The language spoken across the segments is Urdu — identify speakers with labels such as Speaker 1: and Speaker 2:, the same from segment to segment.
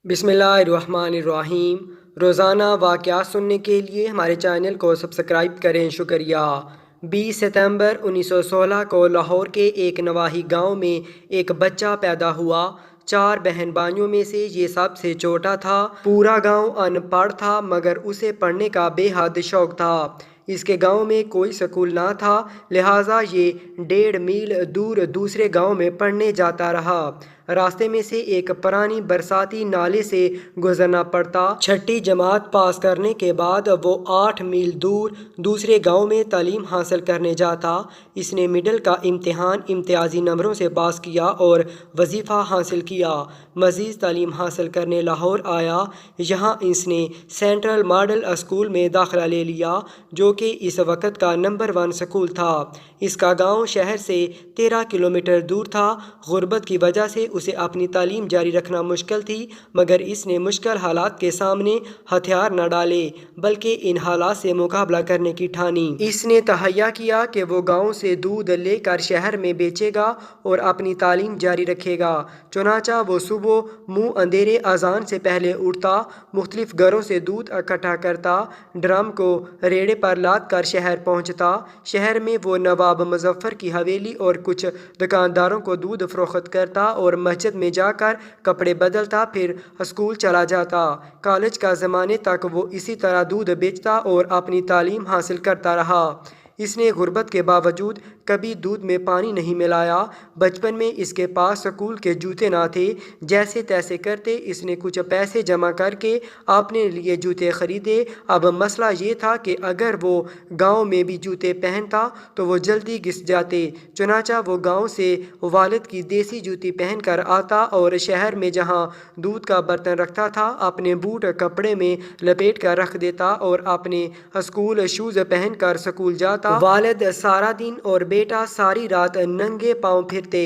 Speaker 1: بسم اللہ الرحمن الرحیم۔ روزانہ واقعات سننے کے لیے ہمارے چینل کو سبسکرائب کریں، شکریہ۔ 20 ستمبر 1916 کو لاہور کے ایک نواحی گاؤں میں ایک بچہ پیدا ہوا۔ 4 بہن بھائیوں میں سے یہ سب سے چھوٹا تھا۔ پورا گاؤں ان پڑھ تھا مگر اسے پڑھنے کا بے حد شوق تھا۔ اس کے گاؤں میں کوئی سکول نہ تھا، لہٰذا یہ 1.5 میل دور دوسرے گاؤں میں پڑھنے جاتا رہا۔ راستے میں سے ایک پرانی برساتی نالے سے گزرنا پڑتا۔ 6ٹھی جماعت پاس کرنے کے بعد وہ 8 میل دور دوسرے گاؤں میں تعلیم حاصل کرنے جاتا۔ اس نے مڈل کا امتحان امتیازی نمبروں سے پاس کیا اور وظیفہ حاصل کیا۔ مزید تعلیم حاصل کرنے لاہور آیا۔ یہاں اس نے سینٹرل ماڈل اسکول میں داخلہ لے لیا، جو کہ اس وقت کا نمبر 1 اسکول تھا۔ اس کا گاؤں شہر سے 13 کلومیٹر دور تھا۔ غربت کی وجہ سے اسے اپنی تعلیم جاری رکھنا مشکل تھی، مگر اس نے مشکل حالات کے سامنے ہتھیار نہ ڈالے بلکہ ان حالات سے مقابلہ کرنے کی ٹھانی۔ اس نے تہیہ کیا کہ وہ گاؤں سے دودھ لے کر شہر میں بیچے گا اور اپنی تعلیم جاری رکھے گا۔ چنانچہ وہ صبح منہ اندھیرے اذان سے پہلے اٹھتا، مختلف گھروں سے دودھ اکٹھا کرتا، ڈرم کو ریڑے پر لاد کر شہر پہنچتا۔ شہر میں وہ نواب مظفر کی حویلی اور کچھ دکانداروں کو دودھ فروخت کرتا اور مسجد میں جا کر کپڑے بدلتا، پھر اسکول چلا جاتا۔ کالج کا زمانے تک وہ اسی طرح دودھ بیچتا اور اپنی تعلیم حاصل کرتا رہا۔ اس نے غربت کے باوجود کبھی دودھ میں پانی نہیں ملایا۔ بچپن میں اس کے پاس اسکول کے جوتے نہ تھے۔ جیسے تیسے کرتے اس نے کچھ پیسے جمع کر کے اپنے لیے جوتے خریدے۔ اب مسئلہ یہ تھا کہ اگر وہ گاؤں میں بھی جوتے پہنتا تو وہ جلدی گھس جاتے، چنانچہ وہ گاؤں سے والد کی دیسی جوتی پہن کر آتا اور شہر میں جہاں دودھ کا برتن رکھتا تھا اپنے بوٹ کپڑے میں لپیٹ کر رکھ دیتا اور اپنے اسکول شوز پہن کر اسکول جاتا۔ والد سارا دن اور بیٹا ساری رات ننگے پاؤں پھرتے۔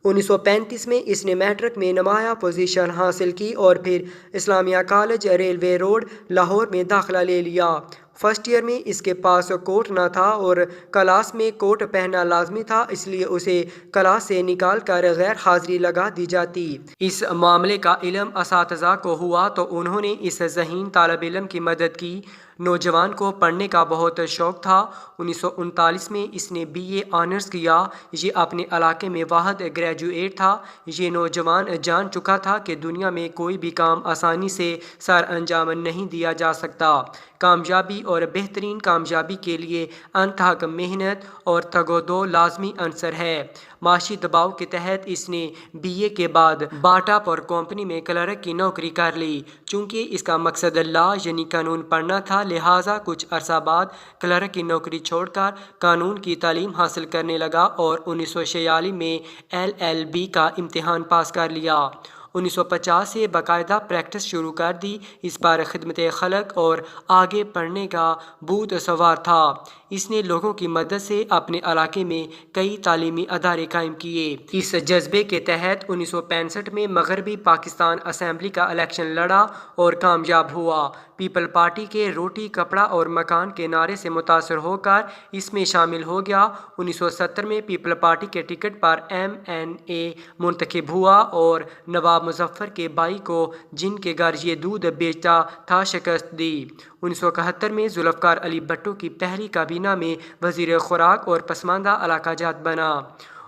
Speaker 1: 1935 میں اس نے میٹرک میں نمایاں پوزیشن حاصل کی اور پھر اسلامیہ کالج ریلوے روڈ لاہور میں داخلہ لے لیا۔ فرسٹ ایئر میں اس کے پاس کوٹ نہ تھا اور کلاس میں کوٹ پہننا لازمی تھا، اس لیے اسے کلاس سے نکال کر غیر حاضری لگا دی جاتی۔ اس معاملے کا علم اساتذہ کو ہوا تو انہوں نے اس ذہین طالب علم کی مدد کی۔ نوجوان کو پڑھنے کا بہت شوق تھا۔ 1939 میں اس نے BA آنرز کیا۔ یہ اپنے علاقے میں واحد گریجویٹ تھا۔ یہ نوجوان جان چکا تھا کہ دنیا میں کوئی بھی کام آسانی سے سر انجام نہیں دیا جا سکتا۔ کامیابی اور بہترین کامیابی کے لیے انتھک محنت اور تگ و دو لازمی عنصر ہے۔ معاشی دباؤ کے تحت اس نے BA کے بعد باٹا پاور کمپنی میں کلرک کی نوکری کر لی۔ چونکہ اس کا مقصد لا یعنی قانون پڑھنا تھا، لہٰذا کچھ عرصہ بعد کلرک کی نوکری چھوڑ کر قانون کی تعلیم حاصل کرنے لگا اور 1946 میں LLB کا امتحان پاس کر لیا۔ 1950 سے باقاعدہ پریکٹس شروع کر دی۔ اس پر خدمت خلق اور آگے پڑھنے کا بھوت سوار تھا۔ اس نے لوگوں کی مدد سے اپنے علاقے میں کئی تعلیمی ادارے قائم کیے۔ اس جذبے کے تحت 1965 میں مغربی پاکستان اسمبلی کا الیکشن لڑا اور کامیاب ہوا۔ پیپل پارٹی کے روٹی کپڑا اور مکان کے نعرے سے متاثر ہو کر اس میں شامل ہو گیا۔ 1970 میں پیپل پارٹی کے ٹکٹ پر MNA منتخب ہوا اور نواب مظفر کے بھائی کو، جن کے گھر یہ دودھ بیچتا تھا، شکست دی۔ 1971 میں ذوالفقار علی بھٹو کی پہلی کابینہ میں وزیر خوراک اور پسماندہ علاقہ جات بنا۔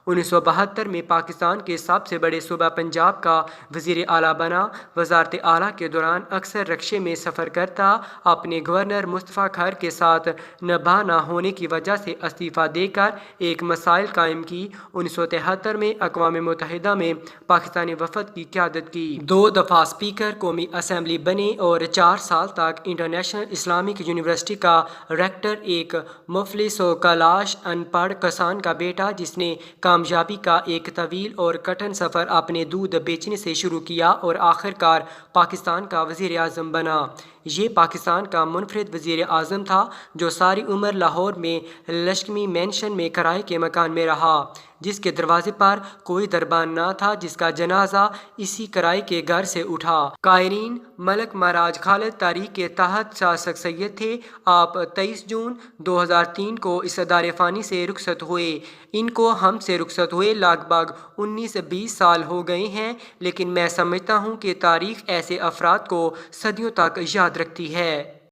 Speaker 1: 1972 میں پاکستان کے سب سے بڑے صوبہ پنجاب کا وزیر اعلیٰ بنا۔ وزارت اعلیٰ کے دوران اکثر رکشے میں سفر کرتا۔ اپنے گورنر مصطفیٰ کھر کے ساتھ نبھا نہ ہونے کی وجہ سے استعفیٰ دے کر ایک مسائل قائم کی۔ 1973 میں اقوام متحدہ میں پاکستانی وفد کی قیادت کی۔ 2 دفعہ اسپیکر قومی اسمبلی بنے اور 4 سال تک انٹرنیشنل اسلامک یونیورسٹی کا ریکٹر، ایک مفلس و کلاش ان پڑھ کسان کا بیٹا جس نے کامیابی کا ایک طویل اور کٹھن سفر اپنے دودھ بیچنے سے شروع کیا اور آخر کار پاکستان کا وزیر اعظم بنا۔ یہ پاکستان کا منفرد وزیر اعظم تھا جو ساری عمر لاہور میں لشکمی مینشن میں کرائے کے مکان میں رہا۔ جس کے دروازے پر کوئی دربان نہ تھا، جس کا جنازہ اسی کرائے کے گھر سے اٹھا۔ قائرین، ملک مہاراج خالد تاریخ کے تحت شخصیت تھے۔ آپ 23 جون 2003 کو اس دار فانی سے رخصت ہوئے۔ ان کو ہم سے رخصت ہوئے لگ بھگ 19-20 سال ہو گئے ہیں، لیکن میں سمجھتا ہوں کہ تاریخ ایسے افراد کو صدیوں تک یاد رکھتی ہے۔